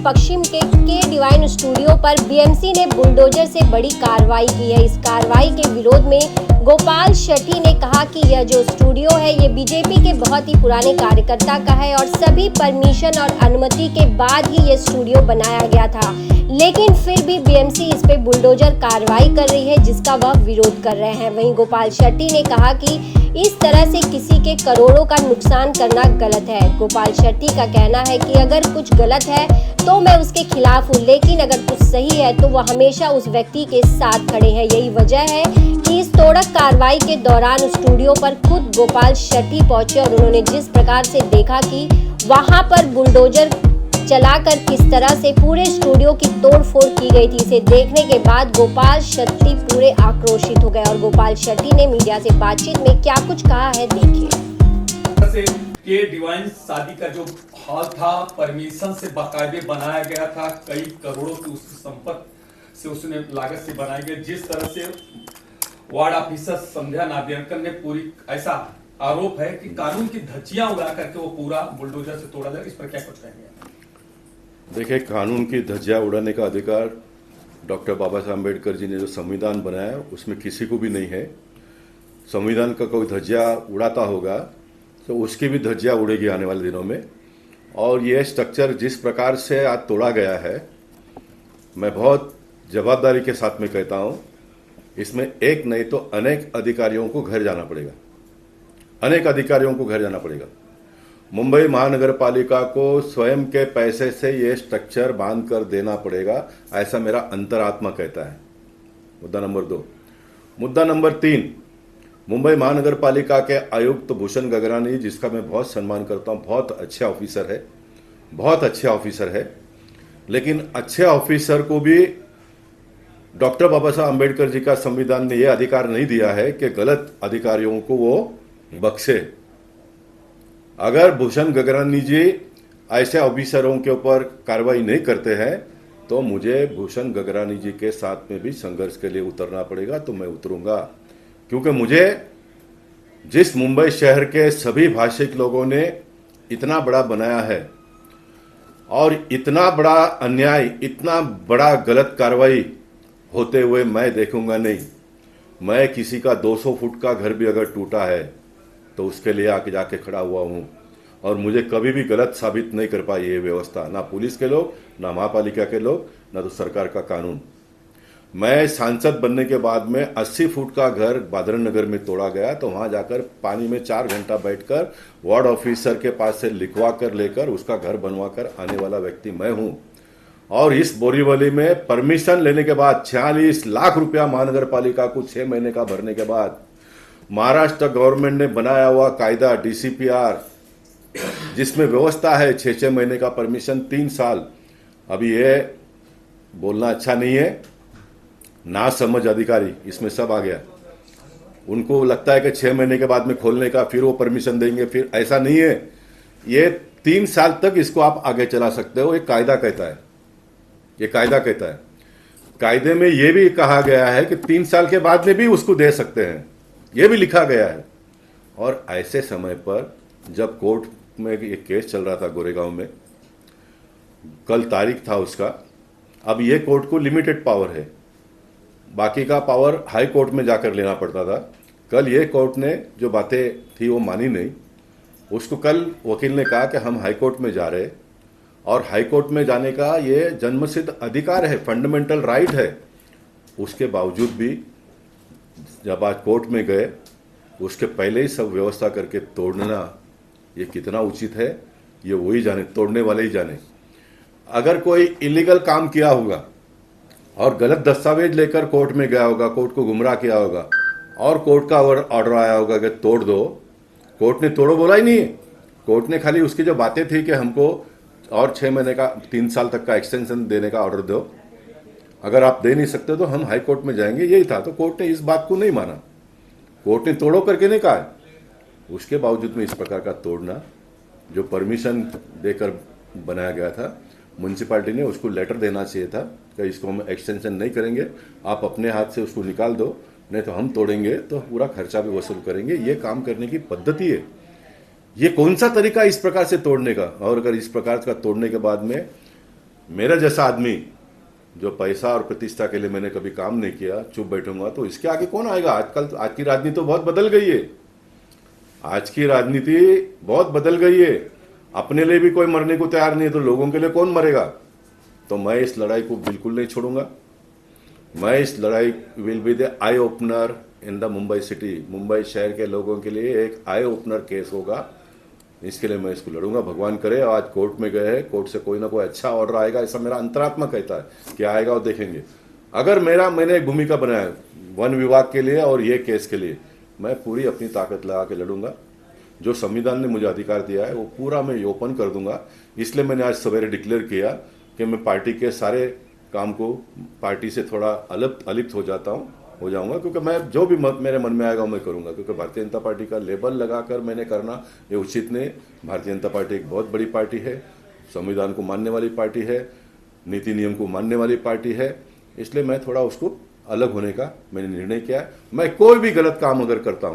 पश्चिम के divine studio पर BMC ने बुलडोजर से बड़ी कार्रवाई की है। इस कार्रवाई के विरोध में गोपाल शेट्टी ने कहा कि यह जो स्टूडियो है ये बीजेपी के बहुत ही पुराने कार्यकर्ता का है और सभी परमिशन और अनुमति के बाद ही ये स्टूडियो बनाया गया था, लेकिन फिर भी बीएमसी इस पे बुलडोजर कार्रवाई कर रही है जिसका वह विरोध कर रहे हैं। वहीं गोपाल शेट्टी ने कहा कि इस तरह से किसी के करोड़ों का नुकसान करना गलत है। गोपाल शेट्टी का कहना है कि अगर कुछ गलत है तो मैं उसके खिलाफ हूँ, लेकिन अगर कुछ सही है तो वह हमेशा उस व्यक्ति के साथ खड़े हैं। यही वजह है कि इस तोड़क कार्रवाई के दौरान स्टूडियो पर खुद गोपाल शेट्टी पहुंचे और उन्होंने जिस प्रकार से देखा कि वहां पर बुलडोजर चलाकर किस तरह से पूरे स्टूडियो की तोड़फोड़ की गई थी, इसे देखने के बाद गोपाल शेट्टी पूरे आक्रोशित हो गए। और गोपाल शेट्टी ने मीडिया से बातचीत में क्या कुछ कहा है, देखिए। के डिवाइन शादी का जो हॉल था परमिशन से बाकायदे बनाया गया था, कई करोड़ों की उसकी संपत्ति से उसने लागत से बनाया गया। जिस तरह से वार्ड ऑफिसर संध्या नादियाडकर ने पूरी ऐसा आरोप है कि कानून की धज्जियां उड़ा करके वो पूरा बुलडोजर से तोड़ा जाए, इस पर क्या कुछ कहेंगे? देखिए, कानून की धज्जियां उड़ाने का अधिकार डॉक्टर बाबा साहब अम्बेडकर जी ने जो संविधान बनाया उसमें किसी को भी नहीं है। संविधान का कोई धज्जियां उड़ाता होगा तो उसकी भी धज्जियां उड़ेगी आने वाले दिनों में। और ये स्ट्रक्चर जिस प्रकार से आज तोड़ा गया है, मैं बहुत जवाबदारी के साथ में कहता हूँ, इसमें एक नहीं तो अनेक अधिकारियों को घर जाना पड़ेगा, अनेक अधिकारियों को घर जाना पड़ेगा। मुंबई महानगर पालिका को स्वयं के पैसे से ये स्ट्रक्चर बांध कर देना पड़ेगा, ऐसा मेरा अंतरात्मा कहता है। मुद्दा नंबर 2। मुद्दा नंबर 3, मुंबई महानगर पालिका के आयुक्त भूषण गगरानी, जिसका मैं बहुत सम्मान करता हूँ, बहुत अच्छे ऑफिसर है, बहुत अच्छे ऑफिसर है, लेकिन अच्छे ऑफिसर को भी डॉक्टर बाबा साहब अम्बेडकर जी का संविधान ने यह अधिकार नहीं दिया है कि गलत अधिकारियों को वो बख्शे। अगर भूषण गगरानी जी ऐसे ऑफिसरों के ऊपर कार्रवाई नहीं करते हैं तो मुझे भूषण गगरानी जी के साथ में भी संघर्ष के लिए उतरना पड़ेगा, तो मैं उतरूंगा। क्योंकि मुझे जिस मुंबई शहर के सभी भाषिक लोगों ने इतना बड़ा बनाया है और इतना बड़ा अन्याय, इतना बड़ा गलत कार्रवाई होते हुए मैं देखूंगा नहीं। मैं किसी का 200 फुट का घर भी अगर टूटा है तो उसके लिए आके जाके खड़ा हुआ हूं, और मुझे कभी भी गलत साबित नहीं कर पाई ये व्यवस्था, ना पुलिस के लोग, ना महापालिका के लोग, ना तो सरकार का कानून। मैं सांसद बनने के बाद में 80 फुट का घर बादरन नगर में तोड़ा गया, तो वहां जाकर पानी में 4 घंटा बैठकर वार्ड ऑफिसर के पास से लिखवा कर लेकर उसका घर बनवा कर आने वाला व्यक्ति मैं हूं। और इस बोरीवली में परमिशन लेने के बाद 46 लाख रुपया महानगर पालिका को 6 महीने का भरने के बाद महाराष्ट्र गवर्नमेंट ने बनाया हुआ कायदा डीसीपीआर, जिसमें व्यवस्था है 6-6 महीने का परमिशन, 3 साल। अभी ये बोलना अच्छा नहीं है, ना समझ अधिकारी इसमें सब आ गया। उनको लगता है कि 6 महीने के बाद में खोलने का, फिर वो परमिशन देंगे, फिर ऐसा नहीं है। ये 3 साल तक इसको आप आगे चला सकते हो, ये कायदा कहता है, ये कायदा कहता है। कायदे में ये भी कहा गया है कि 3 साल के बाद में भी उसको दे सकते हैं, ये भी लिखा गया है। और ऐसे समय पर जब कोर्ट में एक केस चल रहा था गोरेगांव में, कल तारीख था उसका, अब ये कोर्ट को लिमिटेड पावर है, बाकी का पावर हाई कोर्ट में जाकर लेना पड़ता था। कल ये कोर्ट ने जो बातें थी वो मानी नहीं। उसको कल वकील ने कहा कि हम हाई कोर्ट में जा रहे, और हाई कोर्ट में जाने का ये जन्मसिद्ध अधिकार है, फंडामेंटल राइट है। उसके बावजूद भी जब आज कोर्ट में गए, उसके पहले ही सब व्यवस्था करके तोड़ना ये कितना उचित है, ये वही जाने, तोड़ने वाले ही जाने। अगर कोई इलीगल काम किया होगा और गलत दस्तावेज लेकर कोर्ट में गया होगा, कोर्ट को गुमराह किया होगा और कोर्ट का ऑर्डर आया होगा कि तोड़ दो, कोर्ट ने तोड़ो बोला ही नहीं है। कोर्ट ने खाली उसकी जो बातें थी कि हमको और 6 महीने का, 3 साल तक का एक्सटेंशन देने का ऑर्डर दो, अगर आप दे नहीं सकते तो हम हाई कोर्ट में जाएंगे, यही था। तो कोर्ट ने इस बात को नहीं माना, कोर्ट ने तोड़ो करके नहीं कहा। उसके बावजूद में इस प्रकार का तोड़ना, जो परमिशन देकर बनाया गया था, म्यूनसिपालिटी ने उसको लेटर देना चाहिए था कि इसको हम एक्सटेंशन नहीं करेंगे, आप अपने हाथ से उसको निकाल दो, नहीं तो हम तोड़ेंगे, तो पूरा खर्चा भी वसूल करेंगे। ये काम करने की पद्धति है। ये कौन सा तरीका इस प्रकार से तोड़ने का? और अगर इस प्रकार का तोड़ने के बाद में मेरा जैसा आदमी जो पैसा और प्रतिष्ठा के लिए मैंने कभी काम नहीं किया, चुप बैठूंगा तो इसके आगे कौन आएगा? आजकल आज की राजनीति तो बहुत बदल गई है। आज की राजनीति बहुत बदल गई है। अपने लिए भी कोई मरने को तैयार नहीं है तो लोगों के लिए कौन मरेगा? तो मैं इस लड़ाई को बिल्कुल नहीं छोड़ूंगा। मैं इस लड़ाई will be the eye opener in the Mumbai city. Mumbai शहर के लोगों के लिए एक आई ओपनर केस होगा। इसके लिए मैं इसको लड़ूंगा। भगवान करे आज कोर्ट में गए हैं, कोर्ट से कोई ना कोई अच्छा ऑर्डर आएगा, ऐसा मेरा अंतरात्मा कहता है कि आएगा और देखेंगे। अगर मैंने एक भूमिका बनाया वन विभाग के लिए और ये केस के लिए, मैं पूरी अपनी ताकत लगा के लड़ूंगा। जो संविधान ने मुझे अधिकार दिया है वो पूरा मैं ओपन कर दूंगा। इसलिए मैंने आज सवेरे डिक्लेयर किया कि मैं पार्टी के सारे काम को पार्टी से थोड़ा अलिप्त हो जाऊंगा, क्योंकि मैं जो भी मेरे मन में आएगा मैं करूंगा। क्योंकि भारतीय जनता पार्टी का लेबल लगाकर मैंने करना ये उचित नहीं। भारतीय जनता पार्टी एक बहुत बड़ी पार्टी है, संविधान को मानने वाली पार्टी है, नीति नियम को मानने वाली पार्टी है। इसलिए मैं थोड़ा उसको अलग होने का मैंने निर्णय किया है। मैं कोई भी गलत काम अगर करता हूं